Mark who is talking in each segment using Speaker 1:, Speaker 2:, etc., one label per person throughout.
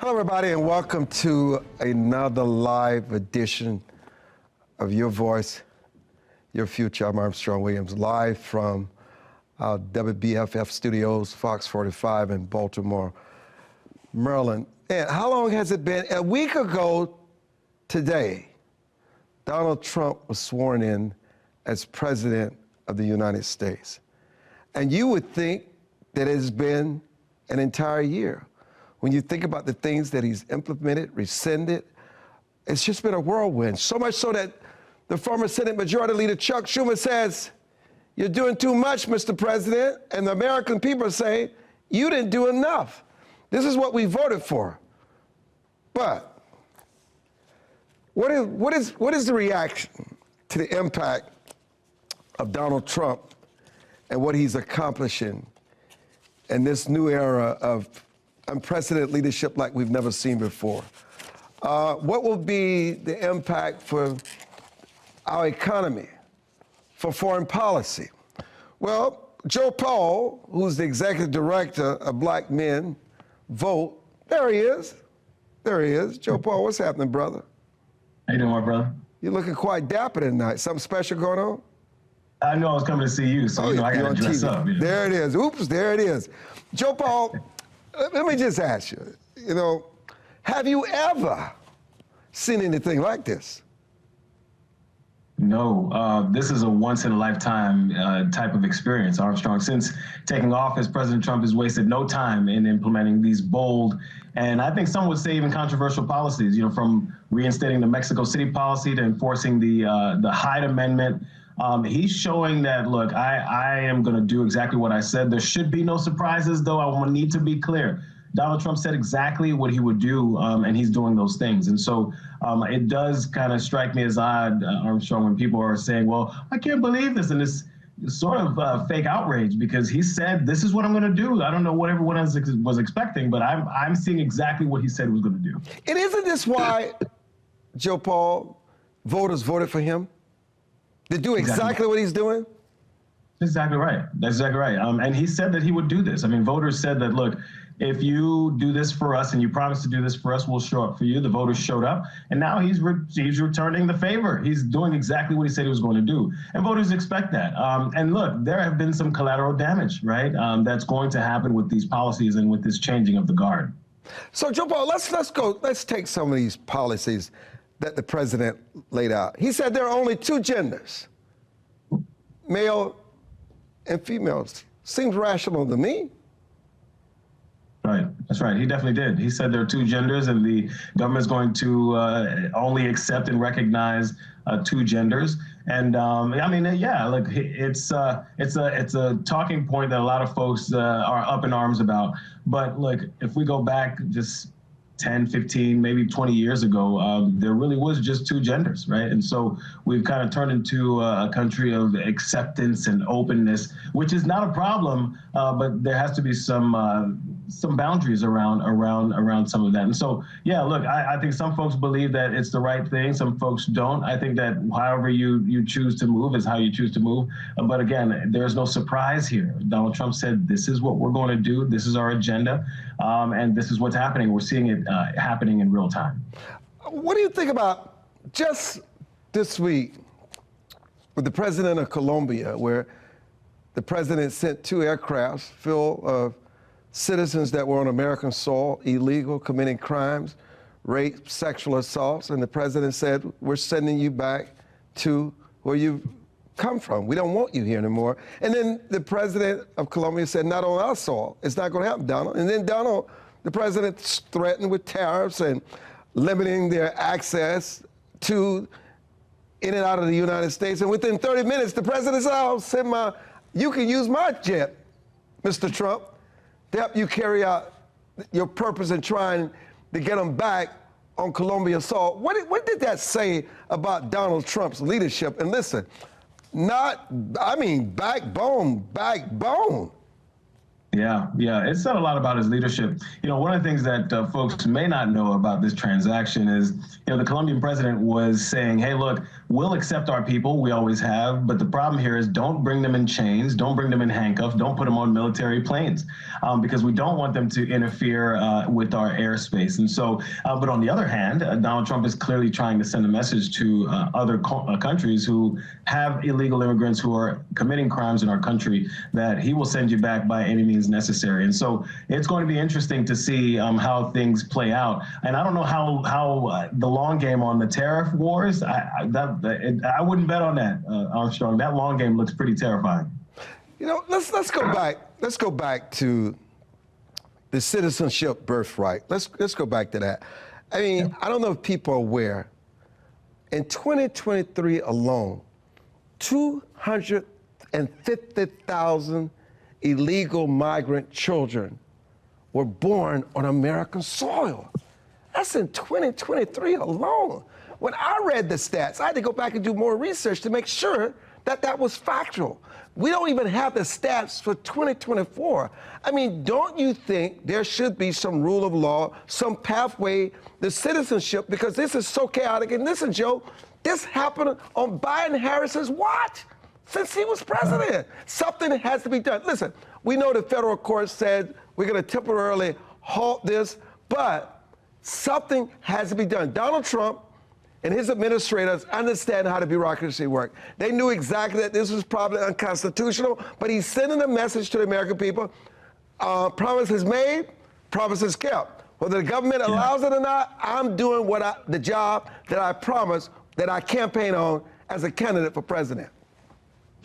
Speaker 1: Hello, everybody, and welcome to another live edition of Your Voice, Your Future. I'm Armstrong Williams, live from our WBFF studios, Fox 45 in Baltimore, Maryland. And how long has it been? A week ago today, Donald Trump was sworn in as President of the United States. And you would think that it has been an entire year. When you think about the things that he's implemented, rescinded, it's just been a whirlwind. So much so that the former Senate Majority Leader Chuck Schumer says, "You're doing too much, Mr. President." And the American people say, "You didn't do enough. This is what we voted for." But what is the reaction to the impact of Donald Trump and what he's accomplishing in this new era of unprecedented leadership like we've never seen before? What will be the impact for our economy, for foreign policy? Well, Joe Paul, who's the executive director of Black Men Vote, there he is. There he is. Joe Paul, what's happening, brother?
Speaker 2: How you doing, my brother?
Speaker 1: You're looking quite dapper tonight. Something special going on?
Speaker 2: I knew I was coming to see you, so I got to dress up. You know?
Speaker 1: There it is. Oops, there it is. Joe Paul, let me just ask you, have you ever seen anything like this?
Speaker 2: No, this is a once-in-a-lifetime type of experience, Armstrong. Since taking office, President Trump has wasted no time in implementing these bold, and I think some would say even controversial policies, from reinstating the Mexico City policy to enforcing the Hyde Amendment. He's showing that, look, I am going to do exactly what I said. There should be no surprises, though. I need to be clear. Donald Trump said exactly what he would do, and he's doing those things. And so it does kind of strike me as odd, Armstrong, when people are saying, well, I can't believe this, and this sort of fake outrage, because he said, this is what I'm going to do. I don't know what everyone else was expecting, but I'm seeing exactly what he said he was going to do.
Speaker 1: And isn't this why, Joe Paul, voters voted for him? To do exactly what he's doing?
Speaker 2: That's exactly right. That's exactly right. And he said that he would do this. I mean, voters said that, look, if you do this for us and you promise to do this for us, we'll show up for you. The voters showed up, and now he's returning the favor. He's doing exactly what he said he was going to do, and voters expect that. And look, there have been some collateral damage, right? That's going to happen with these policies and with this changing of the guard.
Speaker 1: So, Joe Paul, let's take some of these policies that the president laid out. He said there are only two genders, male and females. Seems rational to me.
Speaker 2: Right, that's right. He definitely did. He said there are two genders, and the government's going to only accept and recognize two genders. And I mean, yeah, look, it's a talking point that a lot of folks are up in arms about. But look, if we go back just 10, 15, maybe 20 years ago, there really was just two genders, right? And so we've kind of turned into a country of acceptance and openness, which is not a problem, but there has to be some boundaries around some of that. And so, yeah, look, I think some folks believe that it's the right thing. Some folks don't. I think that however you choose to move is how you choose to move. But again, there's no surprise here. Donald Trump said, this is what we're going to do. This is our agenda. And this is what's happening. We're seeing it happening in real time.
Speaker 1: What do you think about just this week with the president of Colombia, where the president sent two aircrafts full of citizens that were on American soil, illegal, committing crimes, rape, sexual assaults, and the president said, we're sending you back to where you come from. We don't want you here anymore. And then the president of Colombia said, not on our soil. It's not going to happen, Donald. And then Donald, the president, threatened with tariffs and limiting their access to in and out of the United States. And within 30 minutes, the president said, I'll send you can use my jet, Mr. Trump, to help you carry out your purpose in trying to get them back on Colombia soil. What did that say about Donald Trump's leadership? And listen, backbone.
Speaker 2: Yeah. It said a lot about his leadership. One of the things that folks may not know about this transaction is, the Colombian president was saying, hey, look, we'll accept our people. We always have. But the problem here is don't bring them in chains. Don't bring them in handcuffs. Don't put them on military planes because we don't want them to interfere with our airspace. And so, but on the other hand, Donald Trump is clearly trying to send a message to other countries who have illegal immigrants who are committing crimes in our country that he will send you back by any means necessary. And so it's going to be interesting to see how things play out. And I don't know how the long game on the tariff wars, I wouldn't bet on that, Armstrong. That long game looks pretty terrifying.
Speaker 1: Let's go back. Let's go back to the citizenship birthright. Let's go back to that. I mean, I don't know if people are aware. In 2023 alone, 250,000 illegal migrant children were born on American soil. That's in 2023 alone. When I read the stats, I had to go back and do more research to make sure that that was factual. We don't even have the stats for 2024. I mean, don't you think there should be some rule of law, some pathway to citizenship, because this is so chaotic? And listen, Joe, this happened on Biden-Harris's watch since he was president. Something has to be done. Listen, we know the federal court said we're going to temporarily halt this, but something has to be done. Donald Trump and his administrators understand how the bureaucracy works. They knew exactly that this was probably unconstitutional, but he's sending a message to the American people. Promises made, promises kept. Whether the government allows it or not, I'm doing the job that I promised, that I campaign on as a candidate for president.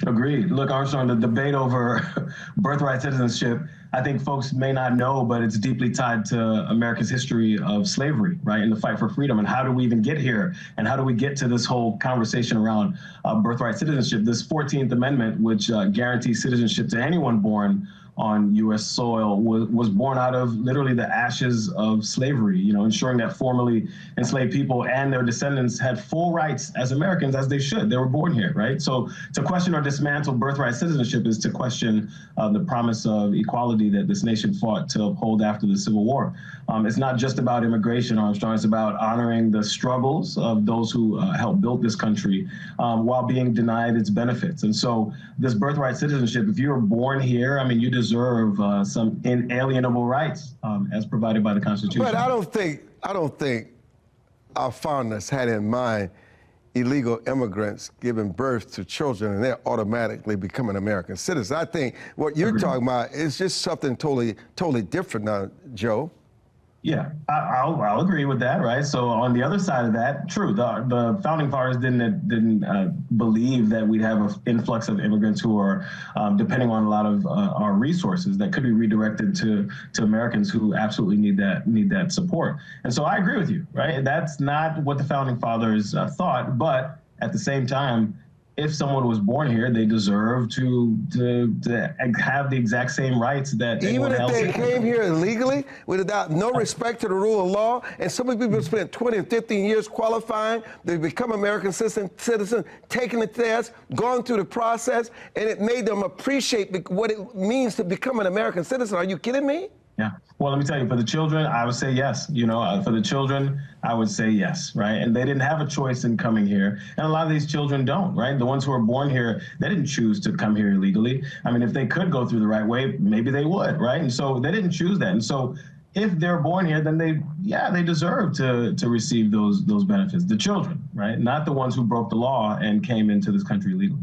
Speaker 2: Agreed. Look, Armstrong, the debate over birthright citizenship, I think folks may not know, but it's deeply tied to America's history of slavery, right, and the fight for freedom. And how do we even get here? And how do we get to this whole conversation around birthright citizenship? This 14th Amendment, which guarantees citizenship to anyone born on U.S. soil, was born out of literally the ashes of slavery, ensuring that formerly enslaved people and their descendants had full rights as Americans, as they should. They were born here, right? So to question or dismantle birthright citizenship is to question the promise of equality that this nation fought to uphold after the Civil War. It's not just about immigration, Armstrong. It's about honoring the struggles of those who helped build this country while being denied its benefits. And so this birthright citizenship, if you were born here, I mean, you deserve some inalienable rights as provided by the Constitution.
Speaker 1: But I don't think our founders had in mind illegal immigrants giving birth to children and they're automatically becoming American citizens. I think what you're talking about is just something totally different now, Joe.
Speaker 2: Yeah, I'll agree with that, right? So on the other side of that, true, the founding fathers didn't believe that we'd have an influx of immigrants who are depending on a lot of our resources that could be redirected to Americans who absolutely need that support. And so I agree with you, right? That's not what the founding fathers thought, but at the same time, if someone was born here, they deserve to have the exact same rights that
Speaker 1: even if they came here illegally, without no respect to the rule of law. And some people spent 20 and 15 years qualifying. They become American citizens, taking the test, going through the process, and it made them appreciate what it means to become an American citizen. Are you kidding me?
Speaker 2: Yeah. Well, let me tell you, for the children, I would say yes. For the children, I would say yes, right? And they didn't have a choice in coming here. And a lot of these children don't, right? The ones who are born here, they didn't choose to come here illegally. I mean, if they could go through the right way, maybe they would, right? And so they didn't choose that. And so if they're born here, then they deserve to receive those benefits. The children, right? Not the ones who broke the law and came into this country illegally.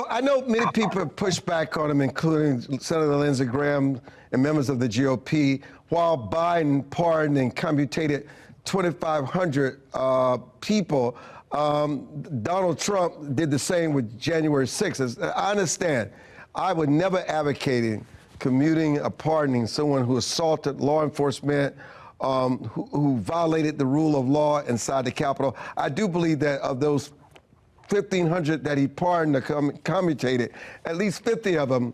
Speaker 1: I know many people have pushed back on him, including Senator Lindsey Graham and members of the GOP, while Biden pardoned and commutated 2,500 people. Donald Trump did the same with January 6th. I understand. I would never advocate commuting or pardoning someone who assaulted law enforcement, who violated the rule of law inside the Capitol. I do believe that of those 1,500 that he pardoned or commutated, at least 50 of them,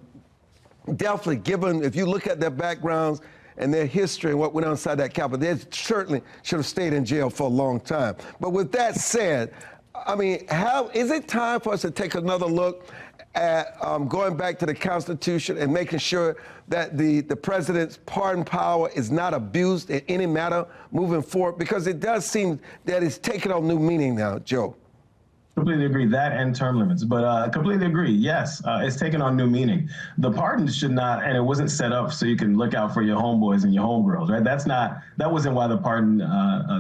Speaker 1: definitely, given, if you look at their backgrounds and their history and what went on inside that Capitol, they certainly should have stayed in jail for a long time. But with that said, I mean, is it time for us to take another look at going back to the Constitution and making sure that the president's pardon power is not abused in any matter moving forward? Because it does seem that it's taking on new meaning now, Joe.
Speaker 2: Completely agree, that and term limits, but completely agree. Yes, it's taken on new meaning. The pardon should not, and it wasn't set up so you can look out for your homeboys and your homegirls, right? That wasn't why the pardon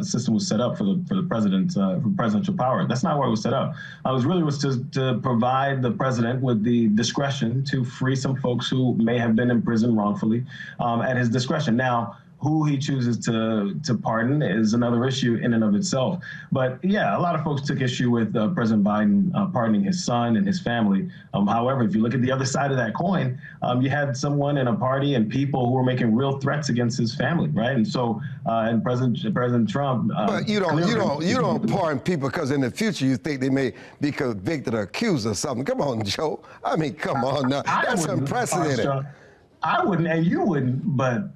Speaker 2: system was set up for the president, for presidential power. That's not why it was set up. It was to provide the president with the discretion to free some folks who may have been in prison wrongfully at his discretion. Now, who he chooses to pardon is another issue in and of itself. But yeah, a lot of folks took issue with President Biden pardoning his son and his family. However, if you look at the other side of that coin, you had someone in a party and people who were making real threats against his family, right? And so, and President Trump.
Speaker 1: But you don't pardon people because in the future you think they may be convicted or accused of something. Come on, Joe. I mean, come on now. That's unprecedented.
Speaker 2: I wouldn't, and you wouldn't, but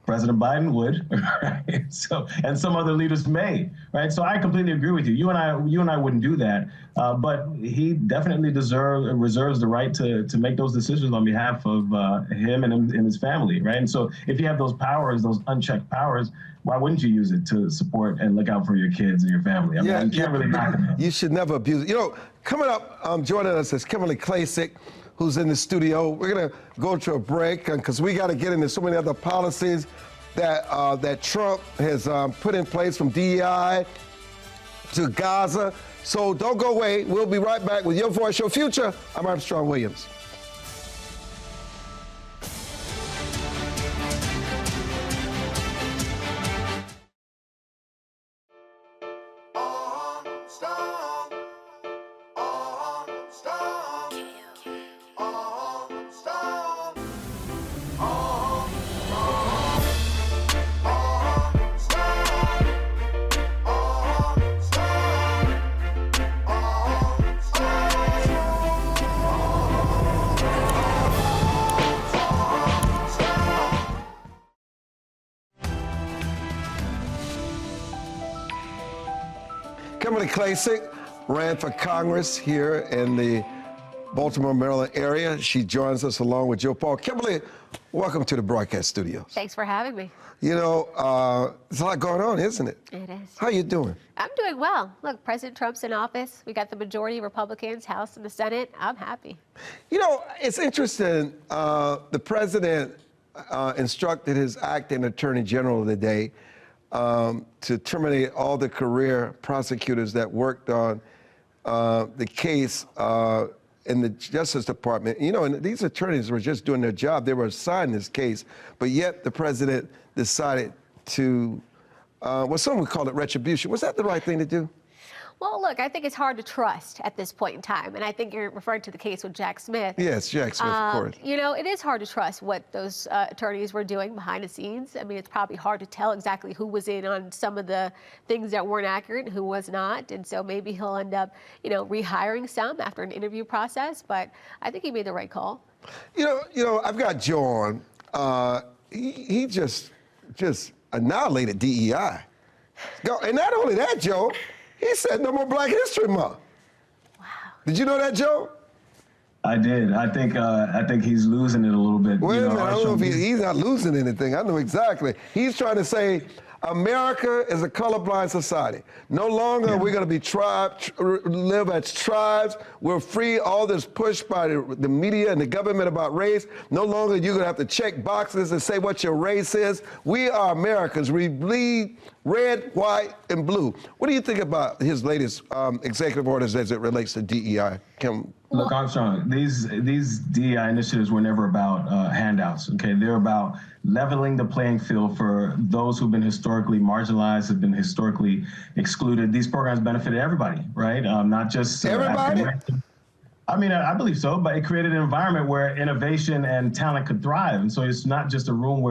Speaker 2: President Biden would, right? So, and some other leaders may, right? So I completely agree with you. You and I wouldn't do that, but he definitely reserves the right to make those decisions on behalf of him and his family, right? And so if you have those powers, those unchecked powers, why wouldn't you use it to support and look out for your kids and your family? I mean, you can't really knock them.
Speaker 1: You should never abuse it. You know, coming up, joining us is Kimberly Klacik, who's in the studio. We're going to go to a break because we got to get into so many other policies that Trump has put in place, from DEI to Gaza. So don't go away. We'll be right back with Your Voice, Your Future. I'm Armstrong Williams. Kimberly Klacik ran for Congress here in the Baltimore, Maryland area. She joins us along with Joe Paul. Kimberly, welcome to the broadcast studios.
Speaker 3: Thanks for having me.
Speaker 1: You know, there's a lot going on, isn't it?
Speaker 3: It is.
Speaker 1: How you doing?
Speaker 3: I'm doing well. Look, President Trump's in office. We got the majority of Republicans, House and the Senate. I'm happy.
Speaker 1: You know, it's interesting. The president instructed his acting attorney general today to terminate all the career prosecutors that worked on the case in the Justice Department. You know, and these attorneys were just doing their job. They were assigned this case, but yet the president decided to, well, some would call it retribution. Was that the right thing to do?
Speaker 3: Well, look, I think it's hard to trust at this point in time, and I think you're referring to the case with Jack Smith.
Speaker 1: Yes, Jack Smith, of course.
Speaker 3: You know, it is hard to trust what those attorneys were doing behind the scenes. I mean, it's probably hard to tell exactly who was in on some of the things that weren't accurate and who was not, and so maybe he'll end up, you know, rehiring some after an interview process, but I think he made the right call.
Speaker 1: You know, I've got Joe on. He just annihilated DEI. And not only that, Joe, he said no more Black History Month.
Speaker 3: Wow.
Speaker 1: Did you know that, Joe?
Speaker 2: I did. I think he's losing it a little bit.
Speaker 1: Wait a minute. I don't know if he's not losing anything. I know exactly. He's trying to say America is a colorblind society. No longer are we going to be live as tribes. We're free. All this push by the media and the government about race. No longer you're going to have to check boxes and say what your race is. We are Americans. We bleed red, white, and blue. What do you think about his latest executive orders as it relates to DEI, Kim?
Speaker 2: Look, Armstrong, these DEI initiatives were never about handouts, okay? They're about leveling the playing field for those who've been historically marginalized, have been historically excluded. These programs benefited everybody, right? Not just
Speaker 1: everybody?
Speaker 2: I mean, I believe so, but it created an environment where innovation and talent could thrive. And so it's not just a room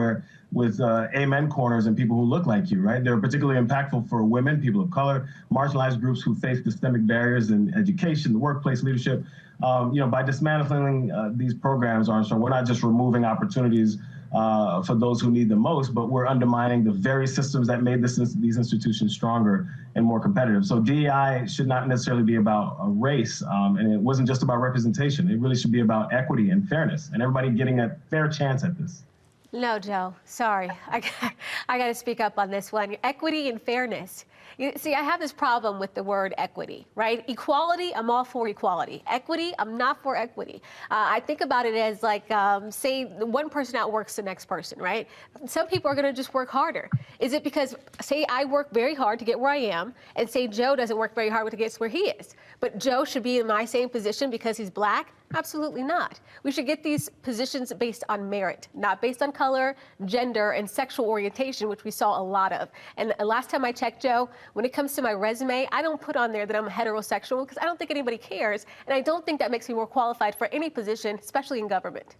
Speaker 2: with amen corners and people who look like you, right? They're particularly impactful for women, people of color, marginalized groups who face systemic barriers in education, the workplace, leadership. You know, by dismantling these programs, Armstrong, we're not just removing opportunities for those who need the most, but we're undermining the very systems that made these institutions stronger and more competitive. So DEI should not necessarily be about a race, and it wasn't just about representation. It really should be about equity and fairness, and everybody getting a fair chance at this.
Speaker 3: No, Joe, sorry. I got to speak up on this one. Equity and fairness. You see, I have this problem with the word equity, right? Equality, I'm all for equality. Equity, I'm not for equity. I think about it as like, say, one person outworks the next person, right? Some people are going to just work harder. Is it because, say, I work very hard to get where I am, and say Joe doesn't work very hard to get where he is, but Joe should be in my same position because he's black? Absolutely not. We should get these positions based on merit, not based on color, gender, and sexual orientation, which we saw a lot of. And last time I checked, Joe, when it comes to my resume, I don't put on there that I'm heterosexual because I don't think anybody cares, and I don't think that makes me more qualified for any position, especially in government.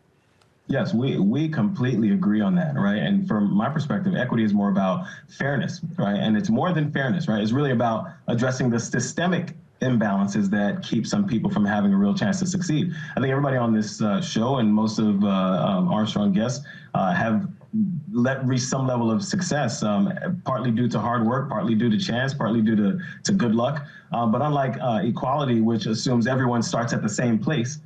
Speaker 2: Yes, we completely agree on that, right? And from my perspective, equity is more about fairness, right? And it's more than fairness, right? It's really about addressing the systemic imbalances that keep some people from having a real chance to succeed. I think everybody on this show and most of Armstrong guests have reached some level of success, partly due to hard work, partly due to chance, partly due to good luck. But unlike equality, which assumes everyone starts at the same place,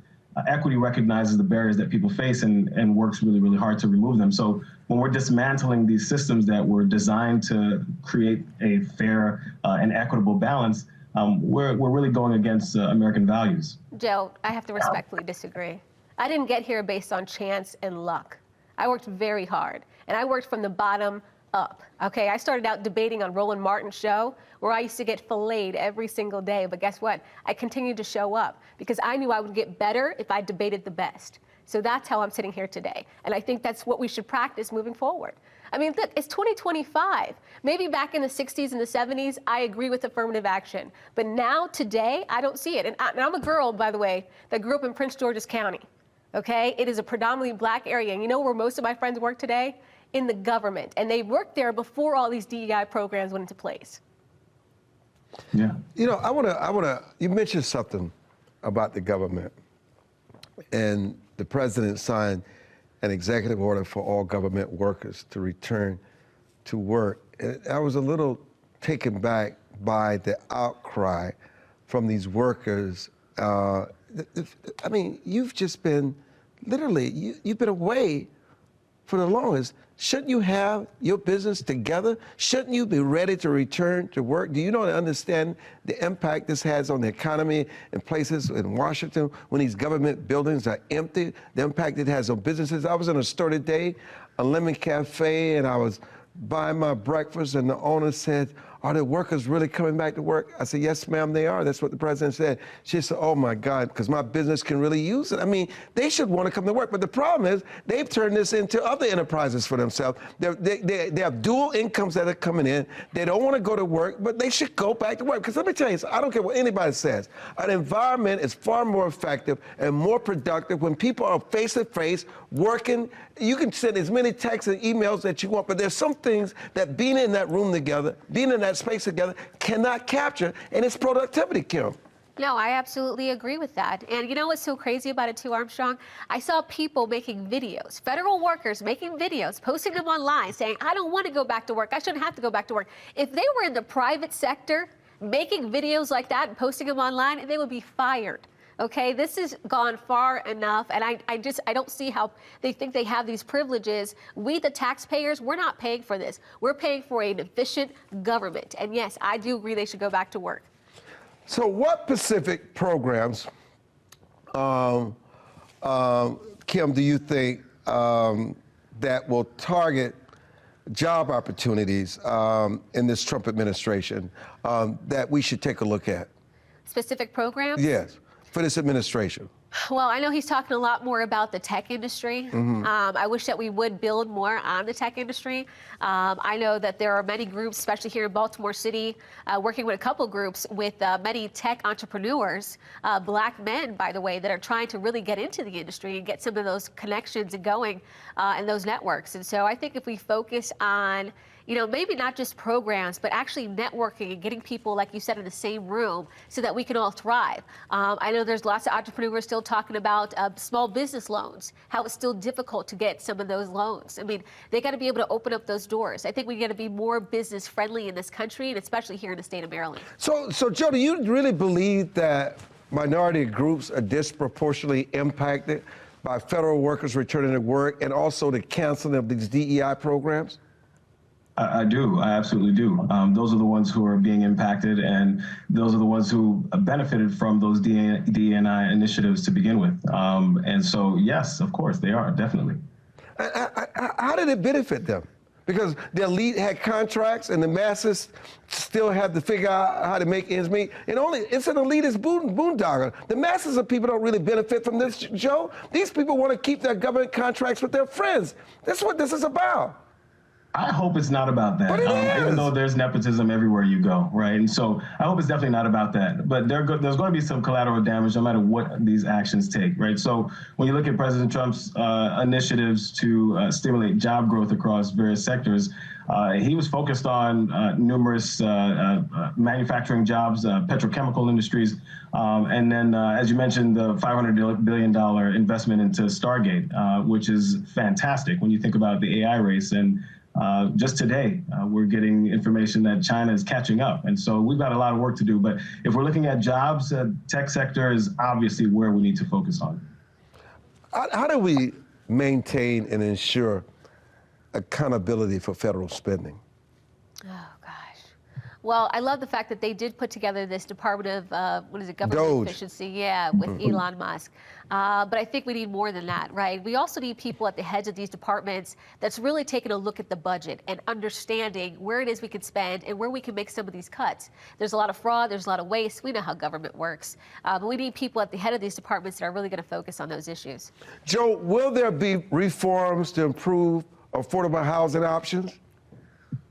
Speaker 2: equity recognizes the barriers that people face and works really, really hard to remove them. So when we're dismantling these systems that were designed to create a fair and equitable balance, we're really going against American values.
Speaker 3: Joe, I have to respectfully disagree. I didn't get here based on chance and luck. I worked very hard, and I worked from the bottom up. Okay, I started out debating on Roland Martin's show, where I used to get filleted every single day. But guess what? I continued to show up because I knew I would get better if I debated the best. So that's how I'm sitting here today. And I think that's what we should practice moving forward. I mean, look, it's 2025. Maybe back in the 60s and the 70s, I agree with affirmative action. But now, today, I don't see it. And I'm a girl, by the way, that grew up in Prince George's County. Okay? It is a predominantly black area. And you know where most of my friends work today? In the government. And they worked there before all these DEI programs went into place.
Speaker 2: Yeah.
Speaker 1: You know, I wanna, you mentioned something about the government. And the president signed an executive order for all government workers to return to work. And I was a little taken back by the outcry from these workers. I mean, you've just been, literally, you've been away for the longest. Shouldn't you have your business together? Shouldn't you be ready to return to work? Do you not understand the impact this has on the economy in places in Washington when these government buildings are empty? The impact it has on businesses. I was in a store today, a Lemon Cafe, and I was buying my breakfast, and the owner said, "Are the workers really coming back to work?" I said, "Yes, ma'am, they are." That's what the president said. She said, "Oh my God, because my business can really use it." I mean, they should want to come to work, but the problem is they've turned this into other enterprises for themselves. They have dual incomes that are coming in. They don't want to go to work, but they should go back to work. Because let me tell you, I don't care what anybody says, an environment is far more effective and more productive when people are face to face working. You can send as many texts and emails that you want, but there's some things that being in that room together, being in that space together cannot capture, and it's productivity, Kim.
Speaker 3: No, I absolutely agree with that. And you know what's so crazy about it too, Armstrong? I saw people making videos, federal workers making videos, posting them online saying, "I don't want to go back to work. I shouldn't have to go back to work." If they were in the private sector making videos like that and posting them online, they would be fired. Okay, this has gone far enough, and I don't see how they think they have these privileges. We, the taxpayers, we're not paying for this. We're paying for an efficient government. And yes, I do agree they should go back to work.
Speaker 1: So what specific programs, Kim, do you think that will target job opportunities in this Trump administration that we should take a look at?
Speaker 3: Specific programs?
Speaker 1: Yes, for this administration.
Speaker 3: Well, I know he's talking a lot more about the tech industry. I wish that we would build more on the tech industry. I know that there are many groups, especially here in Baltimore City, working with a couple groups with many tech entrepreneurs, black men, by the way, that are trying to really get into the industry and get some of those connections going and those networks. And so I think if we focus on, you know, maybe not just programs, but actually networking and getting people, like you said, in the same room so that we can all thrive. I know there's lots of entrepreneurs still still talking about small business loans, how it's still difficult to get some of those loans. I mean, they got to be able to open up those doors. I think we got to be more business friendly in this country, and especially here in the state of Maryland.
Speaker 1: So Joe, do you really believe that minority groups are disproportionately impacted by federal workers returning to work and also the canceling of these DEI programs?
Speaker 2: I do. I absolutely do. Those are the ones who are being impacted, and those are the ones who benefited from those DE&I initiatives to begin with. And so, yes, of course, they are, definitely.
Speaker 1: How did it benefit them? Because the elite had contracts and the masses still had to figure out how to make ends meet. And it's an elitist boondoggle. The masses of people don't really benefit from this, Joe. These people want to keep their government contracts with their friends. That's what this is about.
Speaker 2: I hope it's not about that,
Speaker 1: But it is.
Speaker 2: even though there's nepotism everywhere you go, right? And so I hope it's definitely not about that. But there's going to be some collateral damage no matter what these actions take, right? So when you look at President Trump's initiatives to stimulate job growth across various sectors, he was focused on numerous manufacturing jobs, petrochemical industries, and then, as you mentioned, the $500 billion investment into Stargate, which is fantastic when you think about the AI race. And just today, we're getting information that China is catching up. And so we've got a lot of work to do. But if we're looking at jobs, tech sector is obviously where we need to focus on.
Speaker 1: How do we maintain and ensure accountability for federal spending?
Speaker 3: Oh, gosh. Well, I love the fact that they did put together this Department of, Government Efficiency, with Elon Musk. But I think we need more than that, right? We also need people at the heads of these departments that's really taking a look at the budget and understanding where it is we can spend and where we can make some of these cuts. There's a lot of fraud, there's a lot of waste. We know how government works. But we need people at the head of these departments that are really going to focus on those issues.
Speaker 1: Joe, will there be reforms to improve affordable housing options?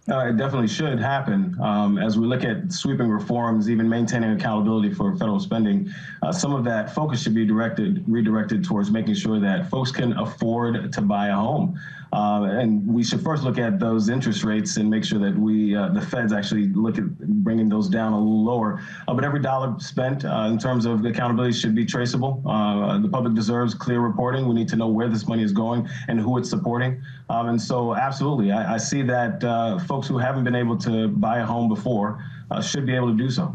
Speaker 2: It definitely should happen. As we look at sweeping reforms, even maintaining accountability for federal spending, some of that focus should be redirected towards making sure that folks can afford to buy a home. And we should first look at those interest rates and make sure that the feds actually look at bringing those down a little lower. But every dollar spent in terms of accountability should be traceable. The public deserves clear reporting. We need to know where this money is going and who it's supporting. And so absolutely, I see that folks who haven't been able to buy a home before should be able to do so.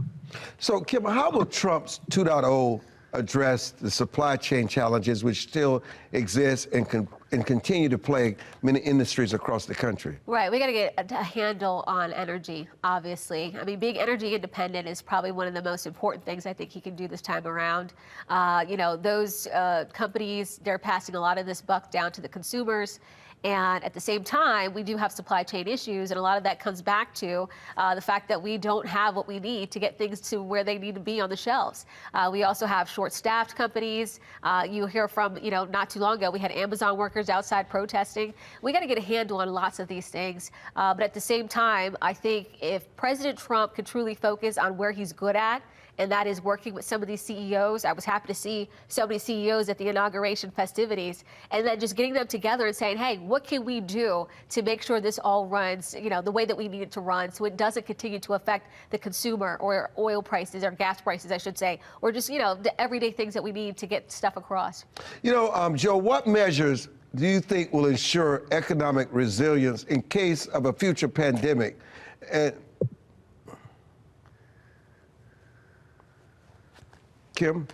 Speaker 1: So, Kim, how will Trump's 2.0 address the supply chain challenges which still exist and continue to plague many industries across the country? Right.
Speaker 3: We got to get a handle on energy, obviously. I mean, being energy independent is probably one of the most important things I think he can do this time around. Those companies, they're passing a lot of this buck down to the consumers. And at the same time, we do have supply chain issues, and a lot of that comes back to the fact that we don't have what we need to get things to where they need to be on the shelves. We also have short-staffed companies. You hear from, not too long ago, we had Amazon workers outside protesting. We got to get a handle on lots of these things. But at the same time, I think if President Trump could truly focus on where he's good at, and that is working with some of these CEOs. I was happy to see so many CEOs at the inauguration festivities, and then just getting them together and saying, hey, what can we do to make sure this all runs, the way that we need it to run, so it doesn't continue to affect the consumer or oil prices or gas prices, I should say, or just, the everyday things that we need to get stuff across.
Speaker 1: Joe, what measures do you think will ensure economic resilience in case of a future pandemic? Kim,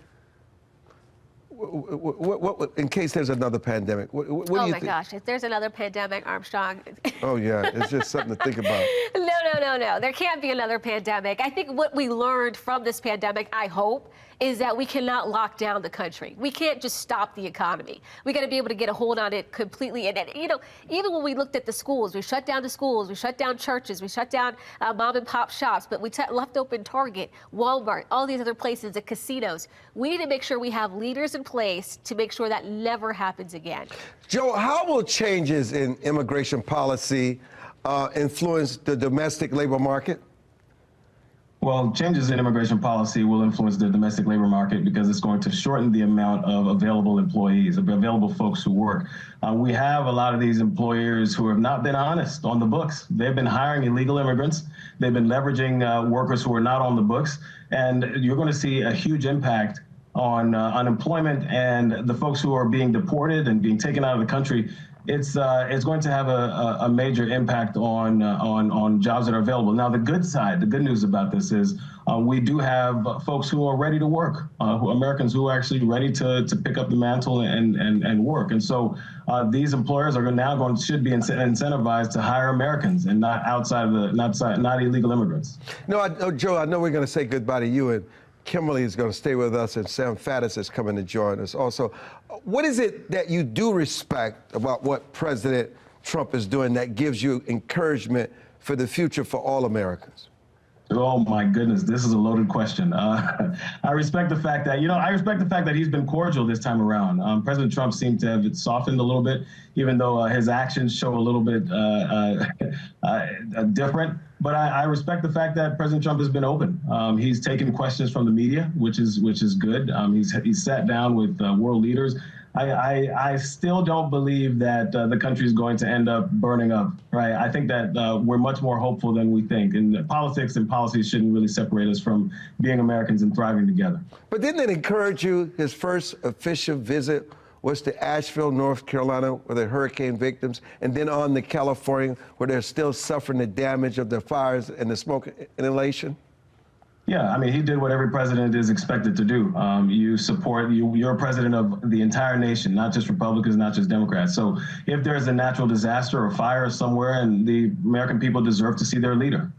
Speaker 1: what, in case there's another pandemic, what do you think?
Speaker 3: Oh my gosh, if there's another pandemic, Armstrong.
Speaker 1: Oh yeah, it's just something to think about.
Speaker 3: No, there can't be another pandemic. I think what we learned from this pandemic, I hope, is that we cannot lock down the country. We can't just stop the economy. We got to be able to get a hold on it completely. And even when we looked at the schools, we shut down the schools, we shut down churches, we shut down mom and pop shops, but we left open Target, Walmart, all these other places, the casinos. We need to make sure we have leaders in place to make sure that never happens again.
Speaker 1: Joe, how will changes in immigration policy influence the domestic labor market?
Speaker 2: Well, changes in immigration policy will influence the domestic labor market because it's going to shorten the amount of available employees, available folks who work. We have a lot of these employers who have not been honest on the books. They've been hiring illegal immigrants. They've been leveraging workers who are not on the books. And you're going to see a huge impact on unemployment and the folks who are being deported and being taken out of the country, it's going to have a major impact on jobs that are available. Now, the good side, the good news about this is we do have folks who are ready to work, Americans who are actually ready to pick up the mantle and work. And so these employers are should be incentivized to hire Americans and not not illegal immigrants.
Speaker 1: No, Joe, I know we're going to say goodbye to you, and Kimberly is going to stay with us, and Sam Faddis is coming to join us also. What is it that you do respect about what President Trump is doing that gives you encouragement for the future for all Americans?
Speaker 2: Oh my goodness, this is a loaded question. I respect the fact that he's been cordial this time around. President Trump seemed to have it softened a little bit, even though his actions show a little bit different. But I respect the fact that President Trump has been open. He's taken questions from the media, which is good. He's sat down with world leaders. I still don't believe that the country is going to end up burning up, right? I think that we're much more hopeful than we think. And politics and policies shouldn't really separate us from being Americans and thriving together.
Speaker 1: But didn't it encourage you, his first official visit was to Asheville, North Carolina, where the hurricane victims, and then on to California, where they're still suffering the damage of the fires and the smoke inhalation?
Speaker 2: Yeah, I mean, he did what every president is expected to do. You're president of the entire nation, not just Republicans, not just Democrats. So if there's a natural disaster or fire somewhere, and the American people deserve to see their leader.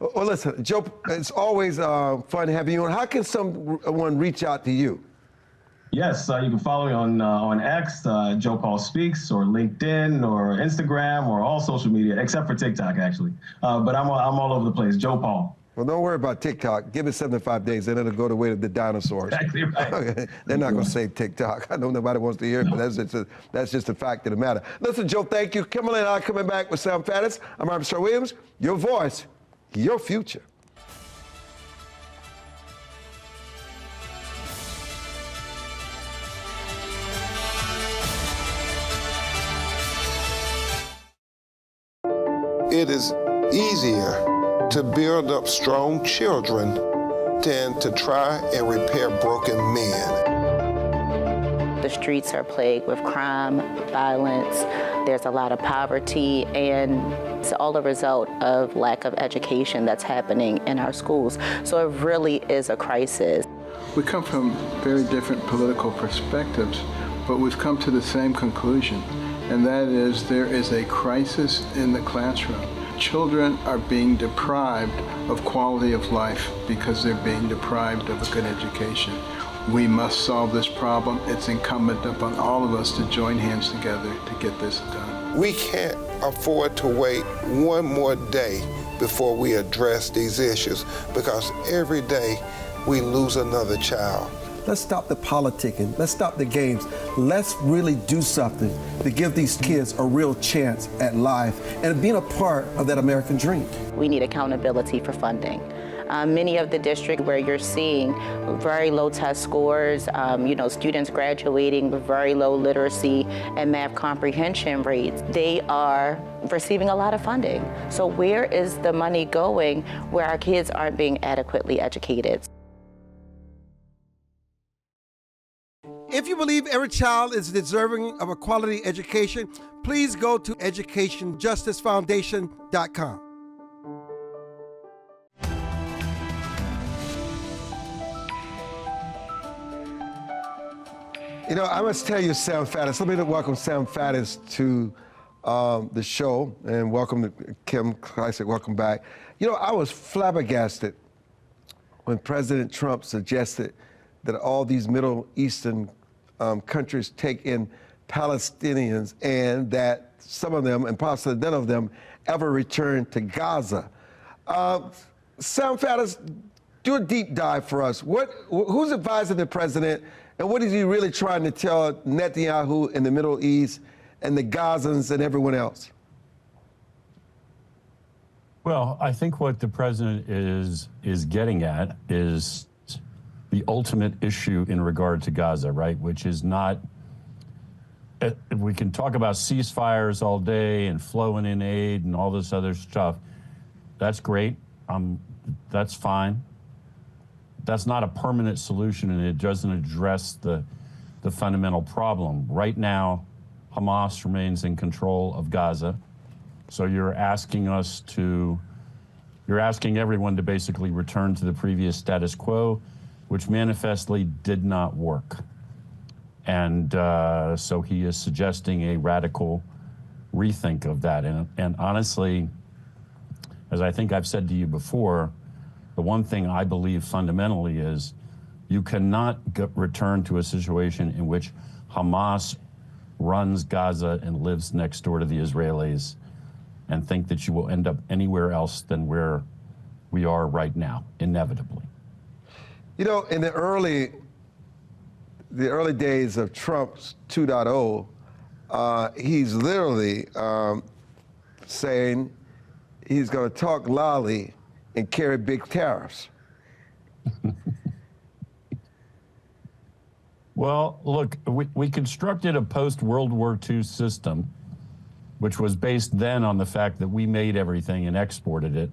Speaker 1: Well, listen, Joe, it's always fun having you on. How can someone reach out to you?
Speaker 2: Yes, you can follow me on X, Joe Paul Speaks, or LinkedIn, or Instagram, or all social media, except for TikTok, actually. But I'm all over the place, Joe Paul.
Speaker 1: Well, don't worry about TikTok. Give it 75 days, and it'll go the way of the dinosaurs.
Speaker 2: Exactly right.
Speaker 1: They're not going to say TikTok. I know nobody wants to hear it, but that's just a fact of the matter. Listen, Joe, thank you. Kimberly and I are coming back with Sam Faddis. I'm Armstrong Williams. Your voice, your future.
Speaker 4: It is easier to build up strong children than to try and repair broken men.
Speaker 5: The streets are plagued with crime, violence, there's a lot of poverty, and it's all a result of lack of education that's happening in our schools. So it really is a crisis.
Speaker 6: We come from very different political perspectives, but we've come to the same conclusion, and that is there is a crisis in the classroom. Children are being deprived of quality of life because they're being deprived of a good education. We must solve this problem. It's incumbent upon all of us to join hands together to get this done.
Speaker 4: We can't afford to wait one more day before we address these issues, because every day we lose another child.
Speaker 1: Let's stop the politicking. Let's stop the games. Let's really do something to give these kids a real chance at life and being a part of that American dream.
Speaker 5: We need accountability for funding. Many of the districts where you're seeing very low test scores, students graduating with very low literacy and math comprehension rates, they are receiving a lot of funding. So where is the money going where our kids aren't being adequately educated?
Speaker 1: If you believe every child is deserving of a quality education, please go to educationjusticefoundation.com. You know, I must tell you, Sam Faddis, let me welcome Sam Faddis to the show, and welcome to Kim Klacik, welcome back. You know, I was flabbergasted when President Trump suggested that all these Middle Eastern countries take in Palestinians, and that some of them, and possibly none of them, ever return to Gaza. Sam Faddis, do a deep dive for us. Who's advising the president, and what is he really trying to tell Netanyahu in the Middle East and the Gazans and everyone else?
Speaker 7: Well, I think what the president is getting at is the ultimate issue in regard to Gaza, right? Which is not, we can talk about ceasefires all day and flowing in aid and all this other stuff. That's great. That's fine. that's not a permanent solution, and it doesn't address the fundamental problem. Right now, Hamas remains in control of Gaza. So you're asking everyone to basically return to the previous status quo, which manifestly did not work. And so he is suggesting a radical rethink of that. And honestly, as I think I've said to you before, the one thing I believe fundamentally is you cannot return to a situation in which Hamas runs Gaza and lives next door to the Israelis and think that you will end up anywhere else than where we are right now, inevitably.
Speaker 1: You know, in the early days of Trump's 2.0, he's literally saying he's going to talk loudly and carry big tariffs.
Speaker 7: Well, look, we constructed a post-World War II system, which was based then on the fact that we made everything and exported it.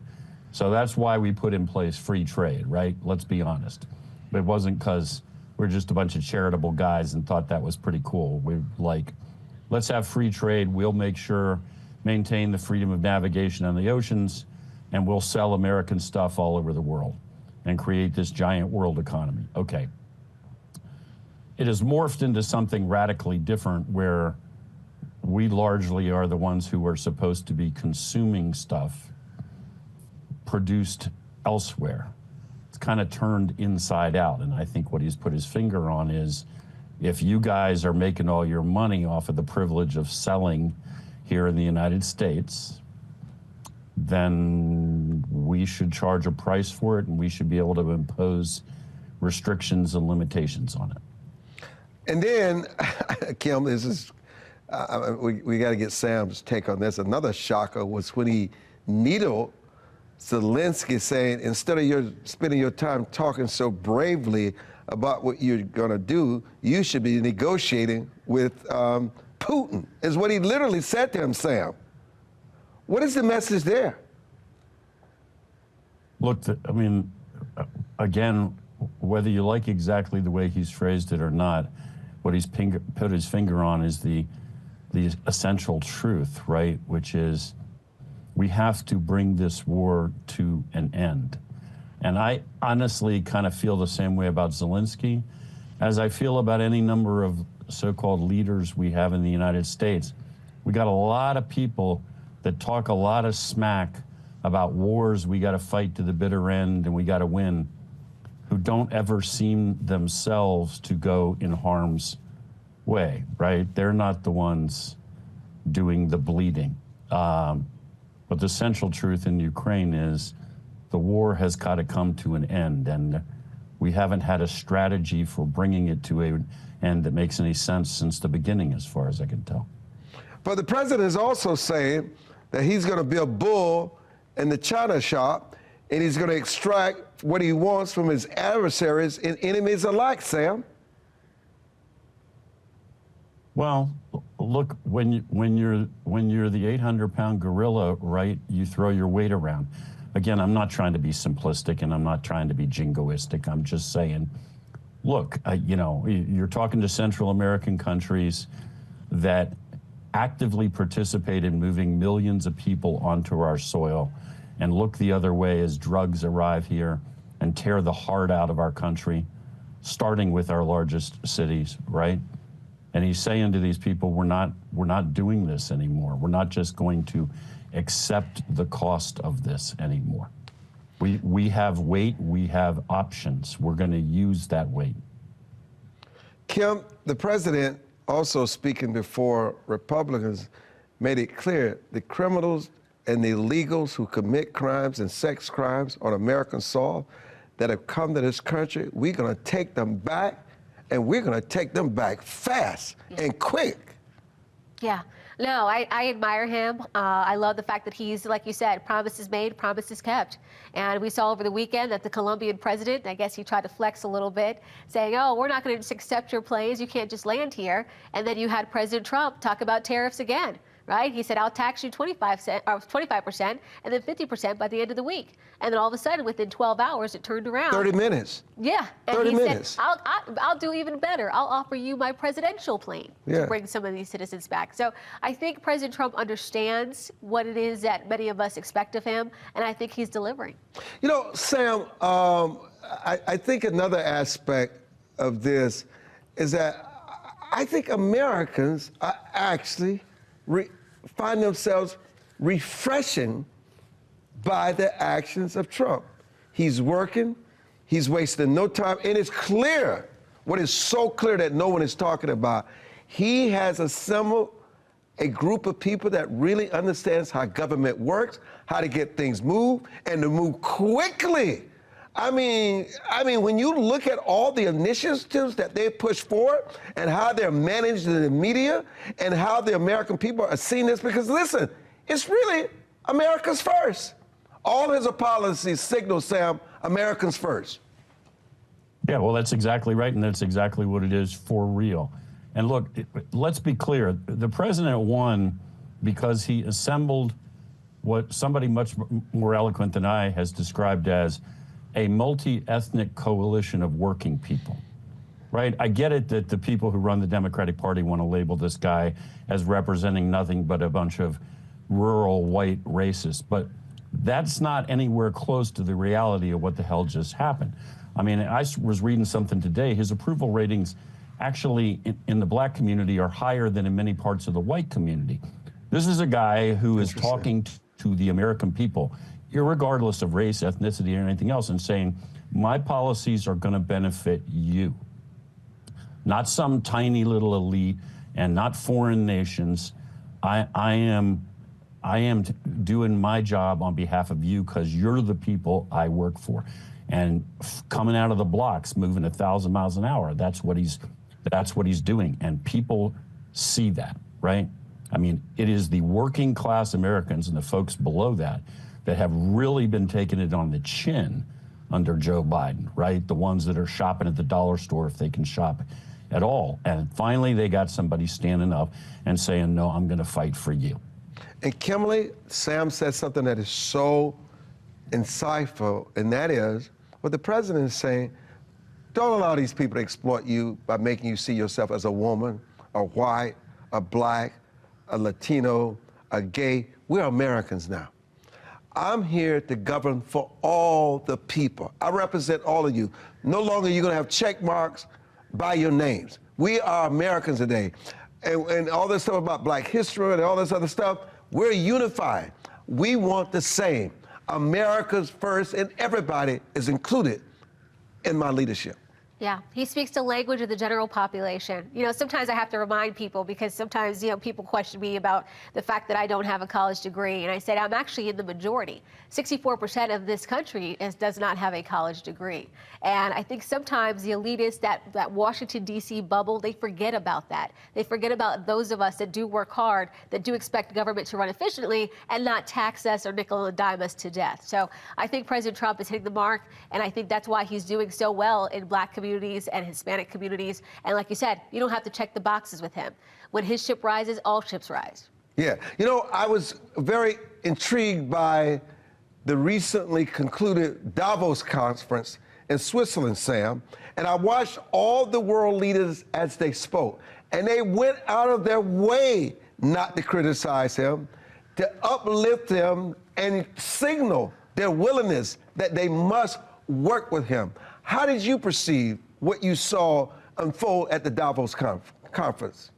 Speaker 7: So that's why we put in place free trade, right? Let's be honest. It wasn't because we're just a bunch of charitable guys and thought that was pretty cool. We're like, let's have free trade. We'll make sure, maintain the freedom of navigation on the oceans, and we'll sell American stuff all over the world and create this giant world economy. Okay. It has morphed into something radically different where we largely are the ones who are supposed to be consuming stuff produced elsewhere. It's kind of turned inside out. And I think what he's put his finger on is, if you guys are making all your money off of the privilege of selling here in the United States, then we should charge a price for it, and we should be able to impose restrictions and limitations on it. And
Speaker 1: then, Kim, this is, we got to get Sam's take on this. Another shocker was when he needled Zelensky, saying, instead of your spending your time talking so bravely about what you're going to do, you should be negotiating with Putin, is what he literally said to him, Sam. What is the message there?
Speaker 7: Look, I mean, again, whether you like exactly the way he's phrased it or not, what he's put his finger on is the essential truth, right? Which is, we have to bring this war to an end. And I honestly kind of feel the same way about Zelensky as I feel about any number of so-called leaders we have in the United States. We got a lot of people that talk a lot of smack about wars we got to fight to the bitter end and we got to win, who don't ever seem themselves to go in harm's way, right? They're not the ones doing the bleeding. But the central truth in Ukraine is the war has got to come to an end, and we haven't had a strategy for bringing it to an end that makes any sense since the beginning, as far as I can tell.
Speaker 1: But the president is also saying that he's going to be a bull in the china shop, and he's going to extract what he wants from his adversaries and enemies alike, Sam.
Speaker 7: Well, look, when you're the 800-pound gorilla, right, you throw your weight around. Again, I'm not trying to be simplistic, and I'm not trying to be jingoistic. I'm just saying, look, you know, you're talking to Central American countries that actively participate in moving millions of people onto our soil and look the other way as drugs arrive here and tear the heart out of our country, starting with our largest cities, right? And he's saying to these people, we're not doing this anymore. We're not just going to accept the cost of this anymore. We have weight, we have options. We're going to use that weight.
Speaker 1: Kim, the president, also speaking before Republicans, made it clear the criminals and the illegals who commit crimes and sex crimes on American soil that have come to this country, we're going to take them back, and we're going to take them back fast and quick.
Speaker 3: Yeah. No, I admire him. I love the fact that he's, like you said, promises made, promises kept. And we saw over the weekend that the Colombian president, I guess he tried to flex a little bit, saying, oh, we're not going to just accept your planes. You can't just land here. And then you had President Trump talk about tariffs again, right? He said, I'll tax you 25% and then 50% by the end of the week. And then all of a sudden, within 12 hours, it turned around.
Speaker 1: 30 minutes.
Speaker 3: Yeah. And
Speaker 1: 30
Speaker 3: he
Speaker 1: minutes.
Speaker 3: said, I'll do even better. I'll offer you my presidential plane to bring some of these citizens back. So I think President Trump understands what it is that many of us expect of him, and I think he's delivering.
Speaker 1: You know, Sam, I think another aspect of this is that I think Americans are actually find themselves refreshing by the actions of Trump. He's working, he's wasting no time, and it's clear, what is so clear that no one is talking about, he has assembled a group of people that really understands how government works, how to get things moved, and to move quickly. I mean, when you look at all the initiatives that they push forward and how they're managed in the media and how the American people are seeing this, because listen, it's really America's first. All his policies signal, Sam, Americans first.
Speaker 7: Yeah, well, that's exactly right, and that's exactly what it is for real. And look, let's be clear. The president won because he assembled what somebody much more eloquent than I has described as a multi-ethnic coalition of working people, right? I get it that the people who run the Democratic Party want to label this guy as representing nothing but a bunch of rural white racists, but that's not anywhere close to the reality of what the hell just happened. I mean, I was reading something today. His approval ratings actually in the black community are higher than in many parts of the white community. This is a guy who is talking to the American people, irregardless of race, ethnicity, or anything else, and saying, my policies are going to benefit you, not some tiny little elite and not foreign nations. I am doing my job on behalf of you because you're the people I work for. And coming out of the blocks, moving 1,000 miles an hour, that's what he's doing. And people see that, right? I mean, it is the working class Americans and the folks below that have really been taking it on the chin under Joe Biden, right? The ones that are shopping at the dollar store if they can shop at all. And finally, they got somebody standing up and saying, no, I'm going to fight for you.
Speaker 1: And Kimberly, Sam said something that is so insightful, and that is what the president is saying, don't allow these people to exploit you by making you see yourself as a woman, a white, a black, a Latino, a gay. We're Americans now. I'm here to govern for all the people. I represent all of you. No longer are you going to have check marks by your names. We are Americans today. And all this stuff about black history and all this other stuff, we're unified. We want the same. America's first, and everybody is included in my leadership.
Speaker 3: Yeah, he speaks the language of the general population. You know, sometimes I have to remind people because sometimes, you know, people question me about the fact that I don't have a college degree. And I said, I'm actually in the majority. 64% of this country does not have a college degree. And I think sometimes the elitists, that Washington, D.C. bubble, they forget about that. They forget about those of us that do work hard, that do expect government to run efficiently and not tax us or nickel and dime us to death. So I think President Trump is hitting the mark, and I think that's why he's doing so well in black communities and Hispanic communities. And like you said, you don't have to check the boxes with him. When his ship rises, all ships rise.
Speaker 1: Yeah. You know, I was very intrigued by the recently concluded Davos conference in Switzerland, Sam. And I watched all the world leaders as they spoke. And they went out of their way not to criticize him, to uplift him and signal their willingness that they must work with him. How did you perceive what you saw unfold at the Davos conference?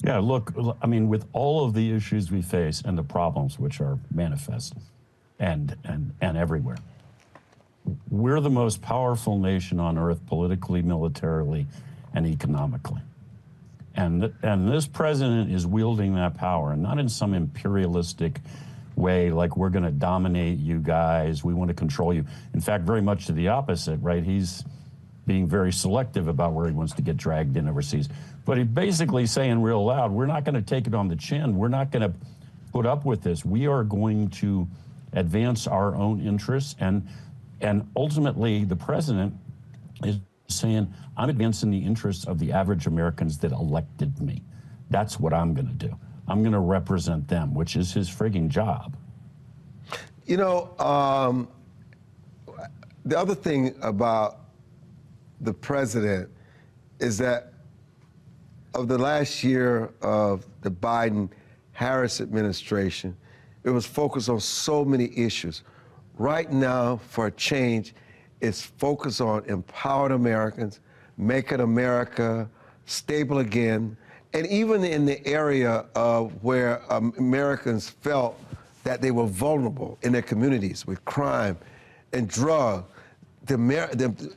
Speaker 7: Yeah, look, I mean, with all of the issues we face and the problems which are manifest and everywhere, we're the most powerful nation on earth politically, militarily, and economically. And this president is wielding that power, and not in some imperialistic way, like we're going to dominate you guys, we want to control you. In fact, very much to the opposite, right? He's being very selective about where he wants to get dragged in overseas. But he's basically saying real loud, we're not going to take it on the chin. We're not going to put up with this. We are going to advance our own interests. And ultimately, the president is saying, I'm advancing the interests of the average Americans that elected me. That's what I'm going to do. I'm going to represent them, which is his frigging job.
Speaker 1: You know, the other thing about the president is that of the last year of the Biden-Harris administration, it was focused on so many issues. Right now, for a change, it's focused on empowered Americans, making America stable again, and even in the area of where Americans felt that they were vulnerable in their communities with crime and drug.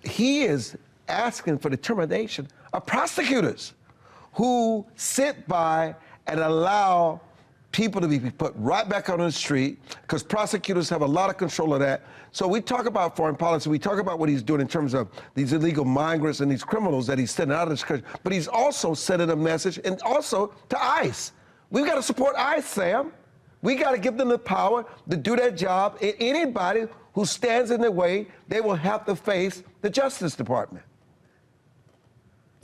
Speaker 1: He is asking for the termination of prosecutors who sit by and allow people to be put right back on the street, because prosecutors have a lot of control of that. So we talk about foreign policy, we talk about what he's doing in terms of these illegal migrants and these criminals that he's sending out of this country, but he's also sending a message, and also to ICE. We've got to support ICE, Sam. We got to give them the power to do their job, and anybody who stands in their way, they will have to face the Justice Department.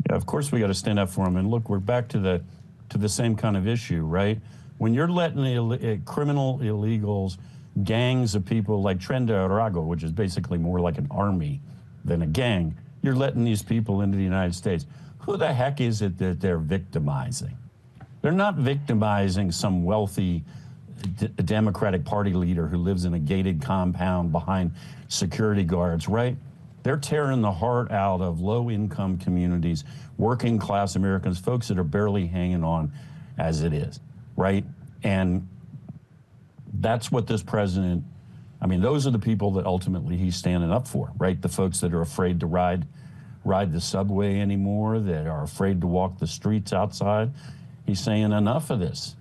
Speaker 7: Yeah, of course we got to stand up for them. And look, we're back to the same kind of issue, right? When you're letting criminal illegals, gangs of people like Tren de Aragua, which is basically more like an army than a gang, you're letting these people into the United States. Who the heck is it that they're victimizing? They're not victimizing some wealthy Democratic Party leader who lives in a gated compound behind security guards, right? They're tearing the heart out of low-income communities, working-class Americans, folks that are barely hanging on as it is, right? And that's what this president, I mean, those are the people that ultimately he's standing up for, right? The folks that are afraid to ride the subway anymore, that are afraid to walk the streets outside. He's saying enough of this,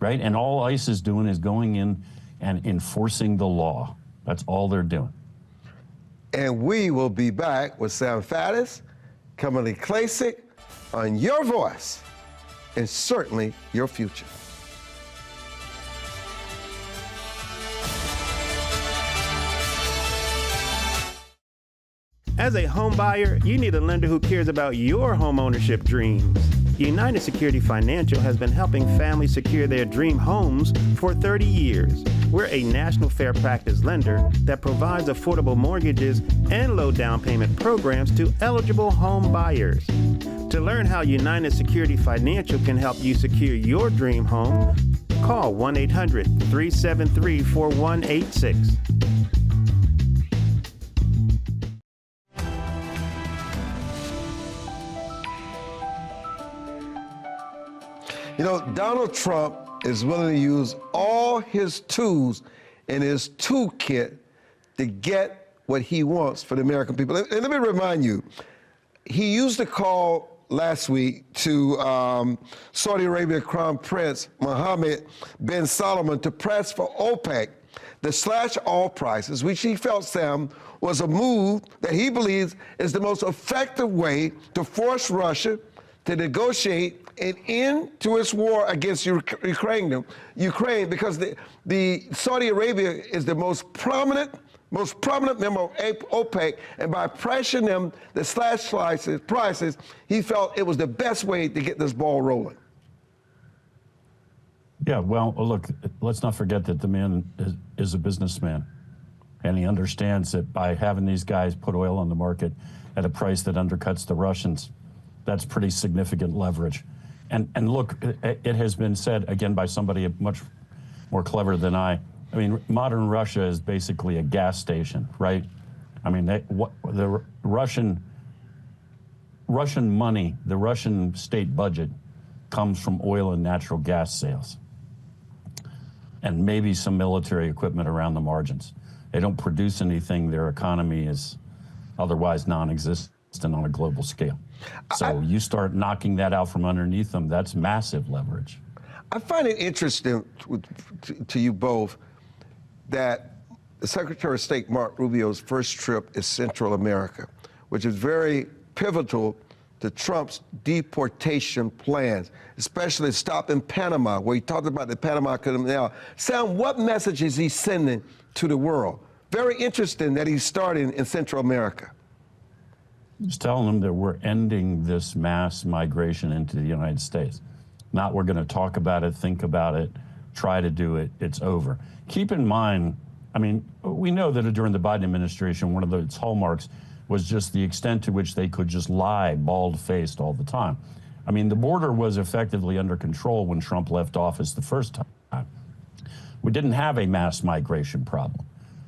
Speaker 7: right? And all ICE is doing is going in and enforcing the law. That's all they're doing.
Speaker 1: And we will be back with Sam Faddis, Kimberly Klacik, on your voice and certainly your future.
Speaker 8: As a home buyer, you need a lender who cares about your home ownership dreams. United Security Financial has been helping families secure their dream homes for 30 years. We're a national fair practice lender that provides affordable mortgages and low down payment programs to eligible home buyers. To learn how United Security Financial can help you secure your dream home, call 1-800-373-4186.
Speaker 1: You know, Donald Trump is willing to use all his tools in his toolkit to get what he wants for the American people. And let me remind you, he used a call last week to Saudi Arabia Crown Prince Mohammed bin Salman to press for OPEC to slash oil prices, which he felt, Sam, was a move that he believes is the most effective way to force Russia to negotiate an end to its war against Ukraine, because the Saudi Arabia is the most prominent member of OPEC, and by pressuring them to slash prices, he felt it was the best way to get this ball rolling.
Speaker 7: Yeah, well, look, let's not forget that the man is a businessman, and he understands that by having these guys put oil on the market at a price that undercuts the Russians, that's pretty significant leverage. And look, it has been said, again, by somebody much more clever than I mean, modern Russia is basically a gas station, right? I mean, the Russian money, the Russian state budget comes from oil and natural gas sales and maybe some military equipment around the margins. They don't produce anything. Their economy is otherwise non-existent on a global scale. So you start knocking that out from underneath them, that's massive leverage.
Speaker 1: I find it interesting to you both that the Secretary of State Mark Rubio's first trip is Central America, which is very pivotal to Trump's deportation plans, especially stop in Panama, where he talked about the Panama Canal. Sam, what message is he sending to the world? Very interesting that he's starting in Central America.
Speaker 7: Just telling them that we're ending this mass migration into the United States. not we're going to talk about it, think about it, try to do it, it's over. Keep in mind, I mean, we know that during the Biden administration, one of its hallmarks was just the extent to which they could just lie bald-faced all the time. I mean, the border was effectively under control when Trump left office the first time. We didn't have a mass migration problem.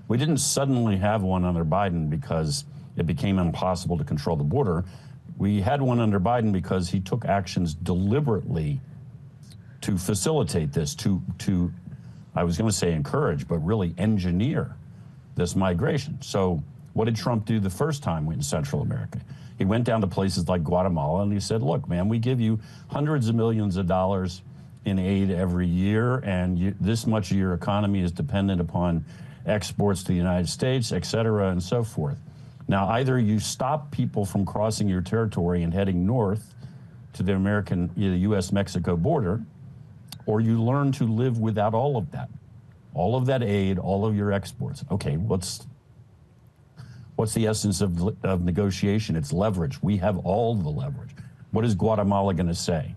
Speaker 7: We didn't suddenly have one under Biden because it became impossible to control the border. We had one under Biden because he took actions deliberately to facilitate this, to I was going to say encourage, but really engineer this migration. So what did Trump do the first time in Central America? He went down to places like Guatemala and he said, look, man, we give you hundreds of millions of dollars in aid every year, and this much of your economy is dependent upon exports to the United States, et cetera, and so forth. Now, either you stop people from crossing your territory and heading north to the U.S.-Mexico border, or you learn to live without all of that aid, all of your exports. Okay, what's the essence of negotiation? It's leverage. We have all the leverage. What is Guatemala going to say?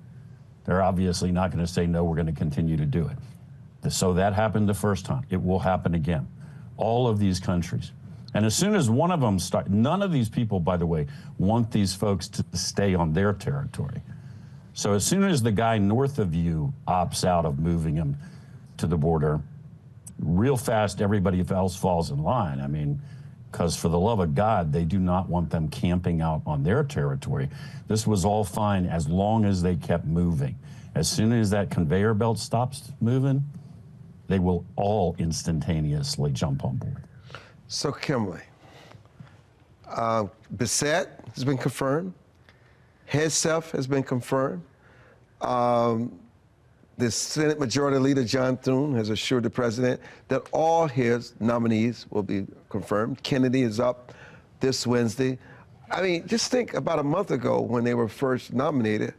Speaker 7: They're obviously not going to say, no, we're going to continue to do it. So that happened the first time. It will happen again. All of these countries. And as soon as one of them starts, none of these people, by the way, want these folks to stay on their territory. So as soon as the guy north of you opts out of moving him to the border, real fast everybody else falls in line. I mean, because for the love of God, they do not want them camping out on their territory. This was all fine as long as they kept moving. As soon as that conveyor belt stops moving, they will all instantaneously jump on board.
Speaker 1: So, Kimberly, Bissett has been confirmed. Hegseth has been confirmed. The Senate Majority Leader, John Thune, has assured the president that all his nominees will be confirmed. Kennedy is up this Wednesday. I mean, just think about a month ago when they were first nominated.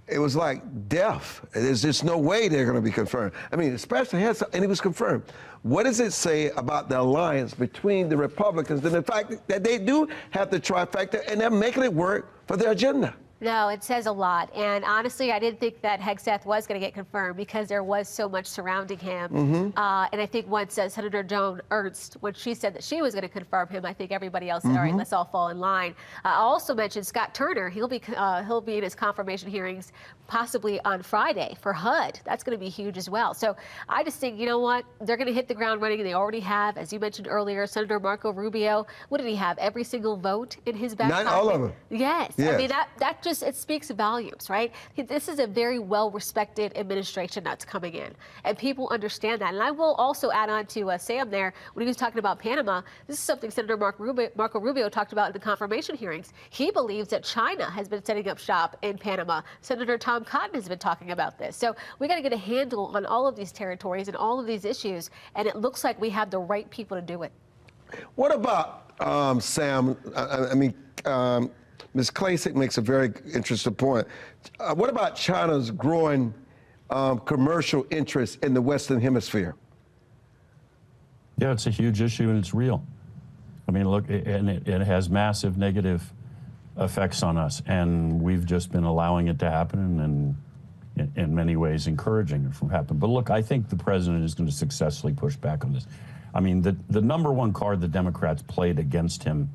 Speaker 1: It was like death. There's just no way they're going to be confirmed. I mean, especially Hegseth, and he was confirmed. What does it say about the alliance between the Republicans and the fact that they do have the trifecta and they're making it work for their agenda?
Speaker 3: No, it says a lot. And honestly, I didn't think that Hegseth was going to get confirmed because there was so much surrounding him. And I think once Senator Joan Ernst, when she said that she was going to confirm him, I think everybody else said, all right, let's all fall in line. I also mentioned Scott Turner. He'll be in his confirmation hearings possibly on Friday for HUD. That's going to be huge as well. So I just think, you know what? They're going to hit the ground running. They already have, as you mentioned earlier, Senator Marco Rubio. What did he have? Every single vote in his back pocket?
Speaker 1: Not all of them.
Speaker 3: Yes. I mean, that just, it speaks volumes, right? This is a very well-respected administration that's coming in, and people understand that. And I will also add on to Sam there, when he was talking about Panama, this is something Senator Marco Rubio talked about in the confirmation hearings. He believes that China has been setting up shop in Panama. Senator Tom Cotton has been talking about this. So we got to get a handle on all of these territories and all of these issues, and it looks like we have the right people to do it.
Speaker 1: What about, Sam, Ms. Klacik makes a very interesting point. What about China's growing commercial interest in the Western Hemisphere?
Speaker 7: Yeah, it's a huge issue and it's real. I mean, look, it has massive negative effects on us, and we've just been allowing it to happen and in many ways encouraging it from happening. But look, I think the president is going to successfully push back on this. I mean, the number one card the Democrats played against him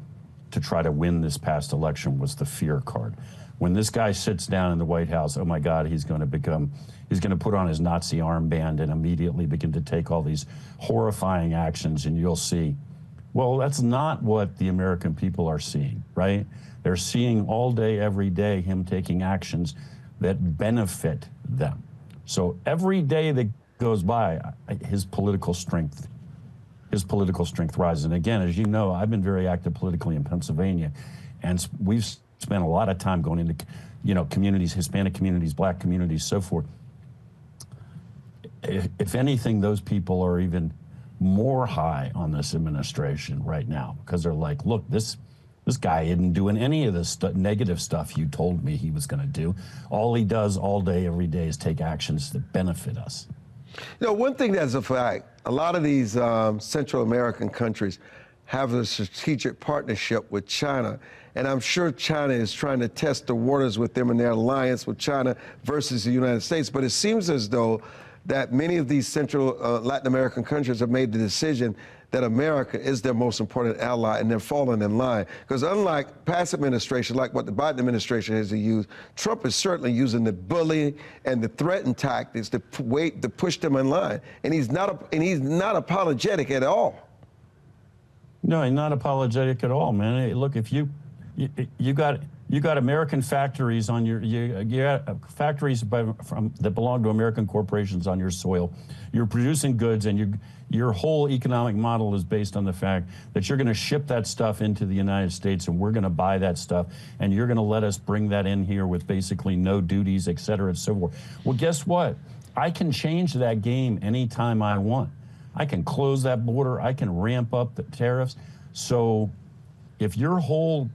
Speaker 7: to try to win this past election was the fear card. When this guy sits down in the White House, oh my God, he's going to put on his Nazi armband and immediately begin to take all these horrifying actions, and you'll see, well, that's not what the American people are seeing, right? They're seeing all day, every day, him taking actions that benefit them. So every day that goes by, his political strength rises. And again, as you know, I've been very active politically in Pennsylvania, and we've spent a lot of time going into, communities, Hispanic communities, black communities, so forth. If anything, those people are even more high on this administration right now because they're like, look, this guy isn't doing any of this negative stuff you told me he was going to do. All he does all day, every day is take actions that benefit us.
Speaker 1: One thing that's a fact, a lot of these Central American countries have a strategic partnership with China. And I'm sure China is trying to test the waters with them in their alliance with China versus the United States. But it seems as though that many of these Central Latin American countries have made the decision that America is their most important ally, and they're falling in line. Because unlike past administration, like what the Biden administration has used, Trump is certainly using the bullying and the threatened tactics to push them in line. And he's not apologetic at all.
Speaker 7: No, he's not apologetic at all, man. Hey, look, if you got American factories on you got factories that belong to American corporations on your soil. You're producing goods, and your whole economic model is based on the fact that you're going to ship that stuff into the United States, and we're going to buy that stuff, and you're going to let us bring that in here with basically no duties, et cetera, and so forth. Well, guess what? I can change that game anytime I want. I can close that border. I can ramp up the tariffs. So if your whole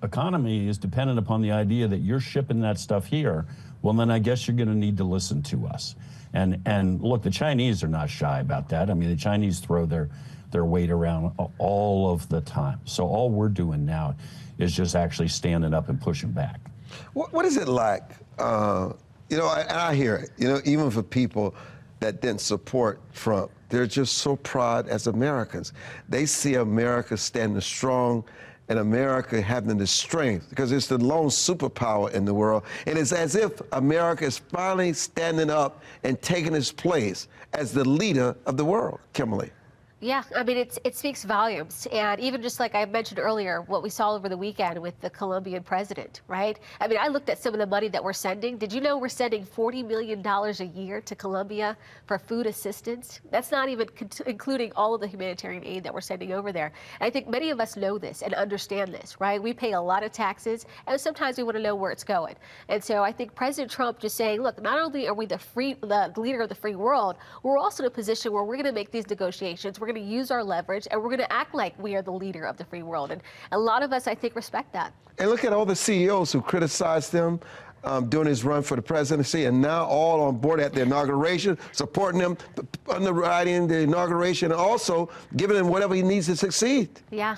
Speaker 7: economy is dependent upon the idea that you're shipping that stuff here, well, then I guess you're going to need to listen to us. And look, the Chinese are not shy about that. I mean, the Chinese throw their weight around all of the time. So all we're doing now is just actually standing up and pushing back.
Speaker 1: What is it like? I hear it, even for people that didn't support Trump, they're just so proud as Americans. They see America standing strong and America having the strength, because it's the lone superpower in the world. And it's as if America is finally standing up and taking its place as the leader of the world. Kimberly.
Speaker 3: Yeah, I mean, it speaks volumes. And even just like I mentioned earlier, what we saw over the weekend with the Colombian president, right? I mean, I looked at some of the money that we're sending. Did you know we're sending $40 million a year to Colombia for food assistance? That's not even including all of the humanitarian aid that we're sending over there. And I think many of us know this and understand this, right? We pay a lot of taxes, and sometimes we want to know where it's going. And so I think President Trump just saying, look, not only are we the leader of the free world, we're also in a position where we're going to make these negotiations. We're going to use our leverage, and we're going to act like we are the leader of the free world. And a lot of us, I think, respect that. And
Speaker 1: look at all the CEOs who criticized him during his run for the presidency, and now all on board at the inauguration, supporting him, underwriting the inauguration, and also giving him whatever he needs to succeed. Yeah.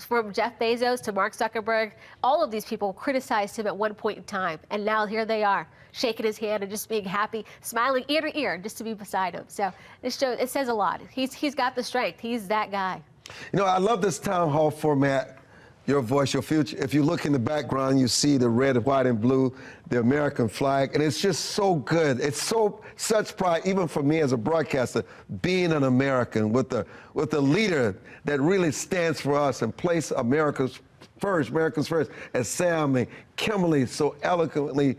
Speaker 1: From Jeff Bezos to Mark Zuckerberg, all of these people criticized him at one point in time, and now here they are, shaking his hand and just being happy, smiling ear to ear just to be beside him. So it says a lot. He's got the strength. He's that guy. I love this town hall format. Your voice, your future. If you look in the background, you see the red, white, and blue, the American flag, and it's just so good. It's such pride, even for me as a broadcaster, being an American with a leader that really stands for us and places America's first, as Sam and Kimberly so eloquently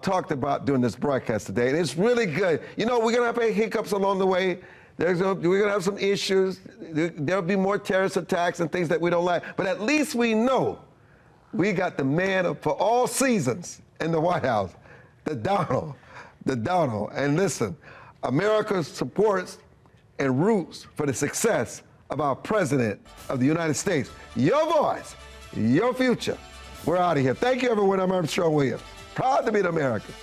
Speaker 1: talked about during this broadcast today. And it's really good. We're going to have hiccups along the way. We're going to have some issues. There'll be more terrorist attacks and things that we don't like. But at least we know we got the man for all seasons in the White House, the Donald. And listen, America supports and roots for the success of our President of the United States. Your voice, your future. We're out of here. Thank you, everyone. I'm Armstrong Williams. Proud to be an American.